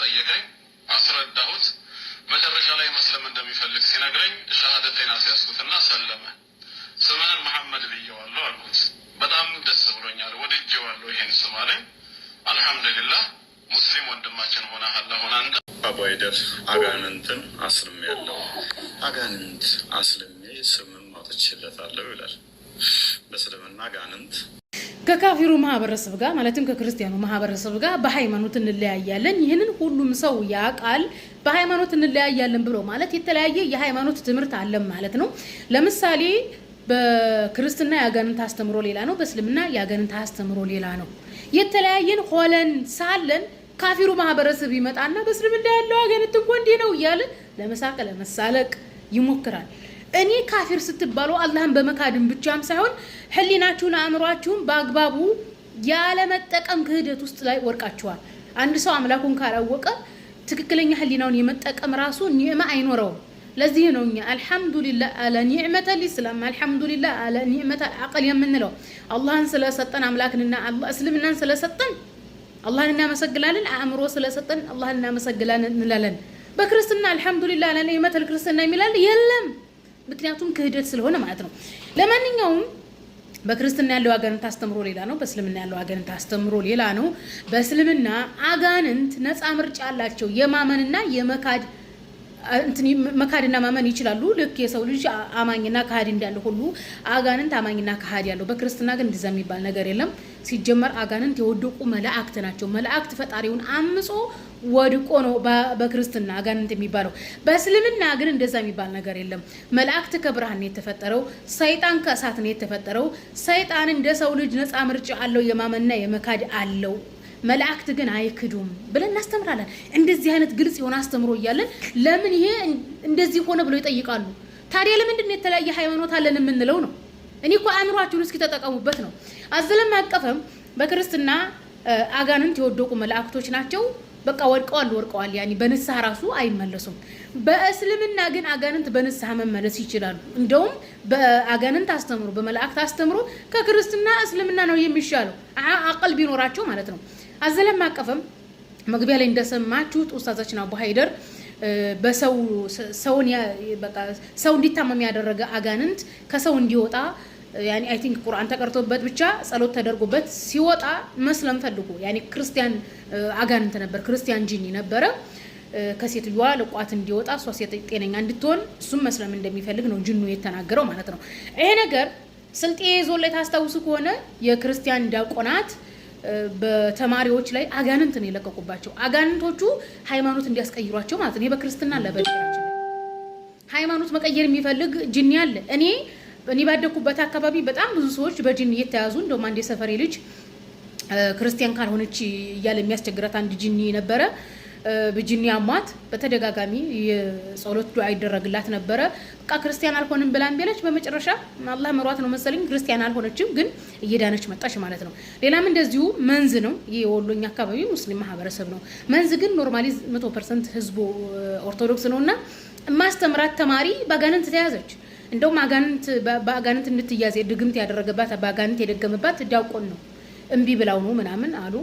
ጠየቀኝ አስረዳሁት መጨረሻ ላይ መስለም እንደሚፈልግ ሲነግረኝ ሸሃደተን አስያዝኩትና ሰለመ ስምህን መሐመድ ብየዋለሁ አልኩት በጣም ደስ ብሎኛል ወድጄዋለሁ ይሄን ስም አለኝ አልহামዱሊላህ ሙስሊም ወንድማችን ሆነሃል አሁን አንተ አባይደር አጋንንትን አስልም ያለው አጋንንት አስልሜ ስምም አውጥቼለታለሁ ይላል በእስልምና አጋንንት ከካፊሩ ማህበረሰብ ጋር ማለትም ከክርስቲያኑ ማህበረሰብ ጋር በሃይማኖት እንለያያለን ይሄንን ሁሉም ሰው ያቃል በሃይማኖት እንለያያለን ብሎ ማለት የተለያየ የሃይማኖት ትምህርት አለ ማለት ነው ለምሳሌ በክርስትና ያጋንንት አስተምሮ ሌላ ነው በእስልምና ያጋንንት አስተምሮ ሌላ ነው የተለያየን ሆለን ሳለን ካፊሩ ማህበረሰብ ይመጣና በእስልምና ያለው ያጋንንት እንኳን ነው ይያለ ለመሳቀ ለመሳለቅ ይሞክራል እኔ ካፊር ስትባሉ አላህን በመካድም ብቻም ሳይሆን ህሊናችሁን አእምሯችሁን በአግባቡ ያለ መጠቀም ክህደት ውስጥ ላይ ወርቃችኋል አንድ ሰው አምላኩን ካላወቀ ትክክለኛ ህሊናውን የመጠቀም ራሱ ኒዕማ አይኖረው ለዚህ ነው እኛ አልহামዱሊላህ አለ ኒዕመተ الاسلام አልহামዱሊላህ አለ ኒዕመተ አቅል የምንለው አላህን ስለሰጠን አምላክንና አላህ እስልምናን ስለሰጠን አላህን እናመሰግናለን አእምሮ ስለሰጠን አላህን እናመሰግናለን እንላለን በክርስትና አልহামዱሊላህ አለ ኒዕመተ ክርስትና የሚላል የለም ምክንያቱም ክህደት ስለሆነ ማለት ነው ለማንኛውም በክርስትና ያለው አጋንንት አስተምሮ ሌላ ነው በእስልምና ያለው አጋንንት አስተምሮ ሌላ ነው በእስልምና አጋንንት ነፃ ምርጫ አላቸው የማመንና የመካድ መካድና ማመን ይችላሉ ልክ የሰው ልጅ አማኝና ካሃዲ እንዳለ ሁሉ አጋንንት አማኝና ካሃዲ ያለው በክርስትና ግን እንደዛ የሚባል ነገር የለም ሲጀመር አጋንንት የወደቁ መላእክት ናቸው መላእክት ፈጣሪውን አምጾ ወድቆ ነው በክርስትና አጋንንት የሚባለው በእስልምና ግን እንደዛ የሚባል ነገር የለም መላእክት ከብርሃን ነው የተፈጠረው ሰይጣን ከእሳት ነው የተፈጠረው ሰይጣን እንደ ሰው ልጅ ነፃ ምርጫ አለው የማመንና የመካድ አለው መላእክት ግን አይክዱም ብለን እናስተምራለን እንደዚህ አይነት ግልጽ የሆነ አስተምሮ ይያለን ለምን ይሄ እንደዚህ ሆነ ብለው ይጠይቃሉ ታዲያ ለምንድን ነው የተለያየ ሃይማኖት አለን የምንለው ነው እኔ እኮ አእምሯችሁን እስኪ ተጠቀሙበት ነው አዘለም አቀፈም በክርስትና አጋንንት የወደቁ መላእክቶች ናቸው በቃ ወድቀዋል ያኒ በንስሐ ራሱ አይመለሱም በእስልምና ግን አጋንንት በንስሐ መመለስ ይችላሉ እንደውም በአጋንንት አስተምሮ በመላእክት አስተምሮ ከክርስትና እስልምና ነው የሚሻለው አቅል ቢኖራቸው ማለት ነው አዘለም አቀፈም መግቢያ ላይ እንደሰማችሁት ኡስታዛችን አቡ ሃይደር በሰውን በቃ ሰው እንዲታመም ያደረገ አጋንንት ከሰው እንዲወጣ ያኒ አይ ቲንክ ቁርአን ተቀርቶበት ብቻ ጸሎት ተደርጎበት ሲወጣ መስለም ፈልጎ ያኒ ክርስቲያን አጋንንት ነበር ክርስቲያን ጂኒ ነበር ከሴትየዋ ለቋት እንዲወጣ እሷ ሴት ጤነኛ እንድትሆን እሱም መስለም እንደሚፈልግ ነው ጂኑ የተናገረው ማለት ነው ይሄ ነገር ስልጤ ዞል ላይ ታስታውሱ ከሆነ የክርስቲያን ዲያቆናት በተማሪዎች ላይ አጋንንት ነው የለቀቁባቸው አጋንንቶቹ ሃይማኖት እንዲያስቀይሯቸው ማለት ነው በክርስትና ለበደራቸው ሃይማኖት መቀየር የሚፈልግ ጂኒ አለ እኔ ባደኩበት አካባቢ በጣም ብዙ ሰዎች በጂኒ እየተያዙ እንደውም አንድ የሰፈሬ ልጅ ክርስቲያን ካልሆነች እያለ የሚያስቸግራት አንድ ጂኒ ነበረ በጂኒ አሟት በተደጋጋሚ የጸሎት ዱዓ ይደረግላት ነበረ በቃ ክርስቲያን አልሆንም ብላን ቢለች በመጨረሻ አላህ መሯት ነው መሰለኝ ክርስቲያን አልሆነችም ግን እየዳነች መጣች ማለት ነው ሌላም እንደዚሁ መንዝ ነው የወሎኛ አካባቢ ሙስሊም ማህበረሰብ ነው መንዝ ግን ኖርማሊ 100% ህዝቡ ኦርቶዶክስ ነውና ማስተምራት ተማሪ ባጋንንት ተያዘች እንደውም በአጋንንት እንድትያዝ ድግምት ያደረገባት በአጋንንት የደገመባት ዲያቆን ነው እንቢ ብላው ነው ምናምን አሉ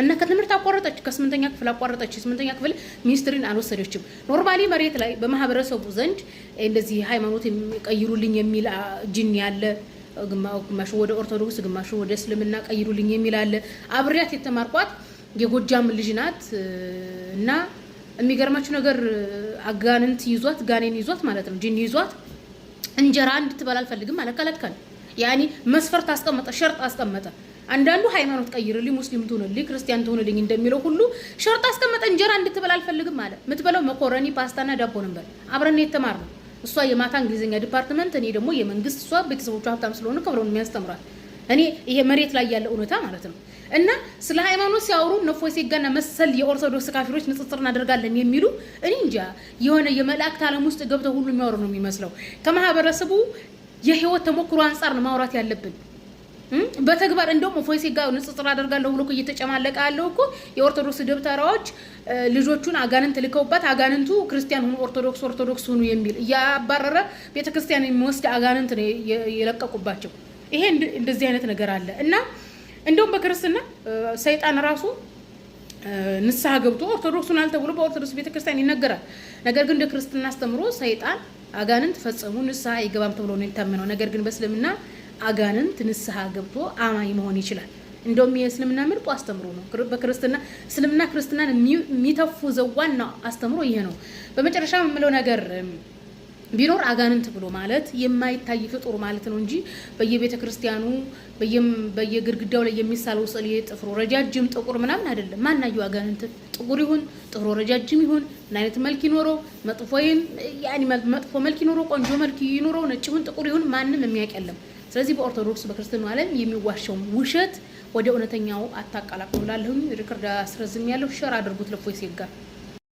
እና ከትምህርት አቋረጠች ከ8ኛ ክፍል አቋረጠች 8ኛ ክፍል ሚኒስትሪን አልወሰደችም ኖርማሊ መሬት ላይ በማህበረሰቡ ዘንድ እንደዚህ ሃይማኖት የሚቀይሩልኝ የሚል ጂኒ ያለ ግማሹ ወደ ኦርቶዶክስ ግማሹ ወደ እስልምና ቀይሩልኝ የሚል አለ አብሪያት የተማርኳት የጎጃም ልጅ ናት እና የሚገርማችሁ ነገር አጋንንት ይዟት ጋኔን ይዟት ማለት ነው ጂኒ ይዟት እንጀራ እንድትበላ አልፈልግም አለከለከለ ያኒ መስፈርት አስቀመጠ ሸርጥ አስቀመጠ አንዳንዱ ሃይማኖት ቀይርልኝ ሙስሊም ትሆንልኝ ክርስቲያን ትሆንልኝ እንደሚለው ሁሉ ሸርጥ አስቀመጠ እንጀራ እንድትበላ አልፈልግም አለ ምትበላው መኮረኒ ፓስታና ዳቦ ነበር አብረን የተማርነው እሷ የማታ እንግሊዘኛ ዲፓርትመንት እኔ ደግሞ የመንግስት እሷ ቤተሰቦቿ ሀብታም ስለሆነ ከብረው የሚያስተምራል እኔ ይሄ መሬት ላይ ያለ እውነታ ማለት ነው እና ስለ ሃይማኖት ሲያወሩ ነፎይ ሲጋና መሰል የኦርቶዶክስ ካፊሮች ንጽጽር እናደርጋለን የሚሉ እኔ እንጃ የሆነ የመላእክት ዓለም ውስጥ ገብተው ሁሉ የሚያወሩ ነው የሚመስለው ከማህበረሰቡ የህይወት ተሞክሮ አንፃር ነው ማውራት ያለብን በተግባር እንደውም ፎይሲ ጋር ንጽጽር አደርጋለሁ ብሎ እየተጨማለቀ ያለው እኮ የኦርቶዶክስ ደብተራዎች ልጆቹን አጋንንት ልከውበት አጋንንቱ ክርስቲያን ሆኖ ኦርቶዶክስ ሆኖ የሚል ያባረረ ቤተክርስቲያን የሚወስድ አጋንንት ነው የለቀቁባቸው ይሄ እንደዚህ አይነት ነገር አለ እና እንደውም በክርስትና ሰይጣን ራሱ ንስሐ ገብቶ ኦርቶዶክሱን አልተብሎ በኦርቶዶክስ ቤተክርስቲያን ይነገራል። ነገር ግን እንደ ክርስትና አስተምሮ ሰይጣን አጋንንት ፈጸሙ ንስሐ አይገባም ተብሎ ነው የታመነው። ነገር ግን በእስልምና አጋንንት ንስሐ ገብቶ አማኝ መሆን ይችላል። እንደውም የእስልምና ምርጡ አስተምሮ ነው። በክርስትና እስልምና ክርስትናን የሚተፉዘው ዋና አስተምሮ ይሄ ነው። በመጨረሻ የምለው ነገር ቢኖር አጋንንት ብሎ ማለት የማይታይ ፍጡር ማለት ነው እንጂ በየቤተ ክርስቲያኑ በየግድግዳው ላይ የሚሳለው ስዕል ጥፍሩ ረጃጅም ጥቁር ምናምን አይደለም። ማናየው አጋንንት ጥቁር ይሁን ጥፍሩ ረጃጅም ይሁን ምን አይነት መልክ ይኖረው መጥፎ መልክ ይኖረው ቆንጆ መልክ ይኖረው ነጭ ይሁን ጥቁር ይሁን ማንም የሚያውቅ የለም። ስለዚህ በኦርቶዶክስ በክርስቲያኑ ዓለም የሚዋሸው ውሸት ወደ እውነተኛው አታቃላቅሉ። ላለሁኝ ሪከርድ አስረዝም ያለው ሸር አድርጉት ለፎይስ ይጋ